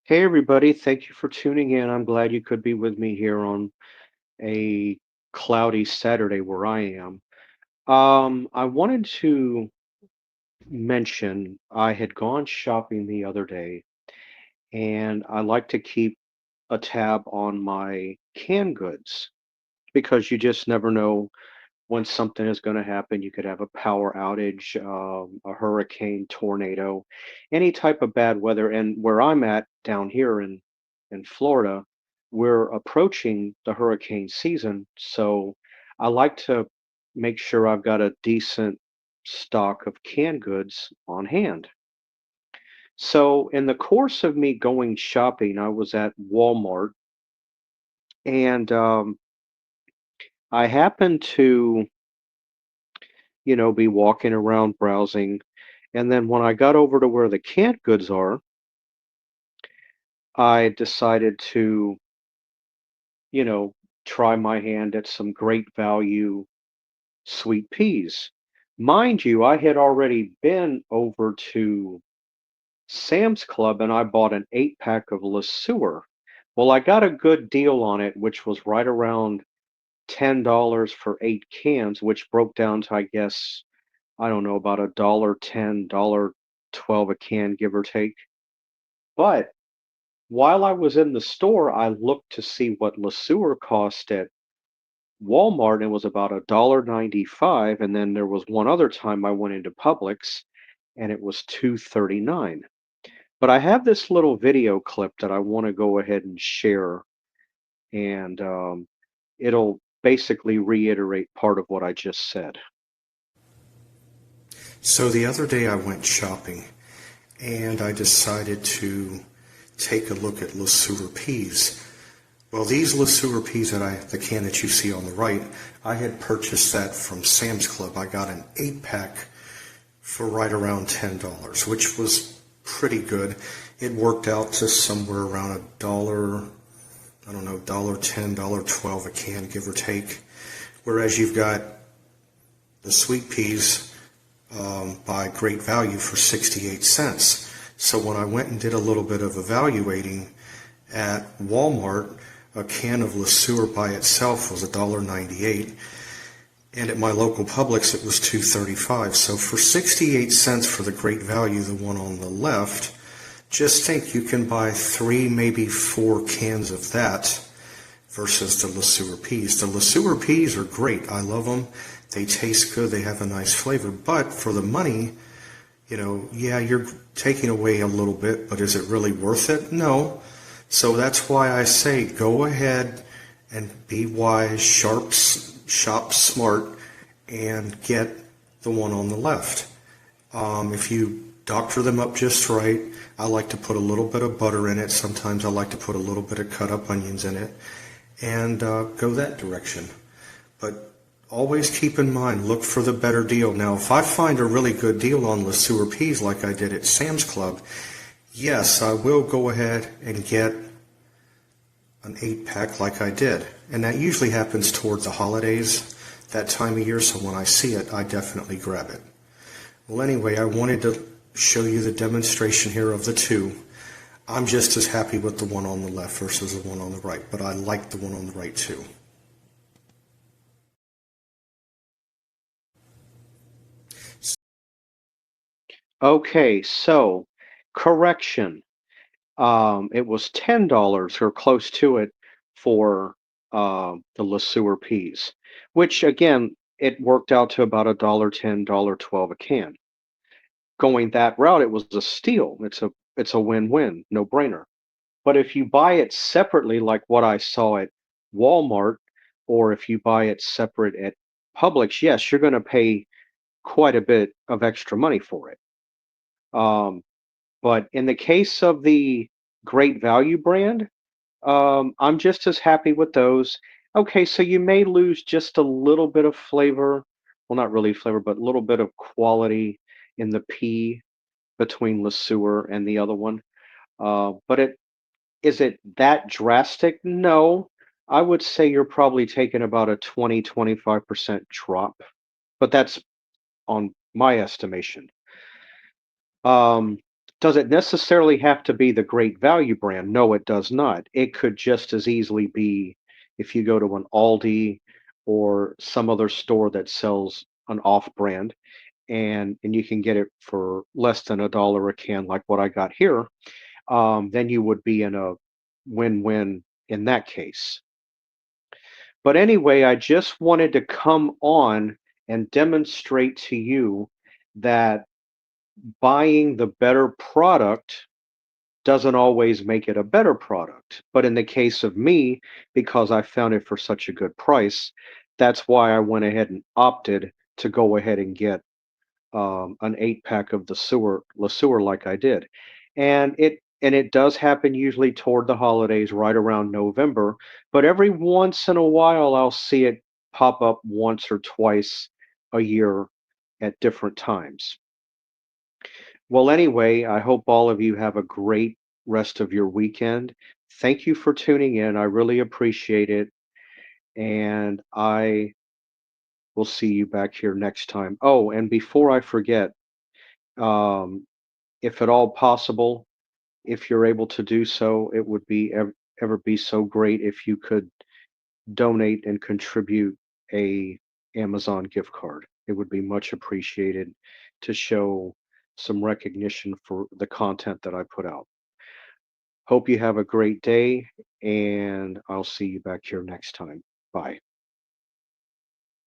Hey everybody, thank you for tuning in. I'm glad you could be with me here on a cloudy Saturday where I am. I wanted to mention I had gone shopping the other day and I like to keep a tab on my canned goods because you just never know when something is going to happen. You could have a power outage, a hurricane, tornado, any type of bad weather. And where I'm at down here in Florida, we're approaching the hurricane season. So I like to make sure I've got a decent stock of canned goods on hand. So in the course of me going shopping, I was at Walmart and I happened to be walking around browsing. And then when I got over to where the canned goods are, I decided to, you know, try my hand at some great value sweet peas. Mind you, I had already been over to Sam's Club and I bought an 8 pack of Le Sueur. Well, I got a good deal on it, which was right around $10 for 8 cans, which broke down to, I guess, I don't know, about $1.10, $1.12 a can, give or take. But while I was in the store, I looked to see what Le Sueur cost at Walmart, and it was about $1.95. And then there was one other time I went into Publix, and it was $2.39. But I have this little video clip that I want to go ahead and share, and it'll basically reiterate part of what I just said. So the other day I went shopping and I decided to take a look at Le Sueur peas. Well, these Le Sueur peas the can that you see on the right, I had purchased that from Sam's Club. I got an 8 pack for right around $10, which was pretty good. It worked out to somewhere around a dollar, I don't know, $1.10, $1.12 a can, give or take. Whereas you've got the sweet peas by Great Value for 68 cents. So when I went and did a little bit of evaluating at Walmart, a can of Le Sueur by itself was $1.98, and at my local Publix it was $2.35. So for 68 cents for the Great Value, the one on the left, just think you can buy 3, maybe 4 cans of that versus the Le Sueur peas. The Le Sueur peas are great. I love them. They taste good. They have a nice flavor. But for the money, yeah, you're taking away a little bit, but is it really worth it? No. So that's why I say go ahead and be wise, shop smart, and get the one on the left. If you doctor them up just right, I like to put a little bit of butter in it. Sometimes I like to put a little bit of cut up onions in it and go that direction. But always keep in mind, look for the better deal. Now, if I find a really good deal on Le Sueur peas like I did at Sam's Club, yes, I will go ahead and get an 8 pack like I did. And that usually happens toward the holidays, that time of year, so when I see it, I definitely grab it. Well, anyway, I wanted to show you the demonstration here of the two. I'm just as happy with the one on the left versus the one on the right, but I like the one on the right too. Okay, so correction. It was $10 or close to it for the Le Sueur peas, which again, it worked out to about $1.10, $1.12 a can. Going that route, it was a steal. It's a win-win, no brainer. But if you buy it separately, like what I saw at Walmart, or if you buy it separate at Publix, yes, you're going to pay quite a bit of extra money for it. Um, but in the case of the Great Value brand, I'm just as happy with those. Okay, so you may lose just a little bit of flavor. Well, not really flavor, but a little bit of quality in the pea between Le Sueur and the other one. But is it that drastic? No. I would say you're probably taking about a 20-25% drop, but that's on my estimation. Um, Does it necessarily have to be the great value brand? No, it does not. It could just as easily be if you go to an Aldi or some other store that sells an off brand and you can get it for less than $1 a can like what I got here, then you would be in a win-win in that case. But anyway, I just wanted to come on and demonstrate to you that buying the better product doesn't always make it a better product. But in the case of me, because I found it for such a good price, that's why I went ahead and opted to go ahead and get an 8 pack of the Le Sueur like I did. And it does happen usually toward the holidays, right around November. But every once in a while, I'll see it pop up once or twice a year at different times. Well, anyway, I hope all of you have a great rest of your weekend. Thank you for tuning in. I really appreciate it. And I will see you back here next time. Oh, and before I forget, um, if at all possible, if you're able to do so, it would be ever be so great if you could donate and contribute a Amazon gift card. It would be much appreciated to show some recognition for the content that I put out. Hope you have a great day, and I'll see you back here next time. Bye.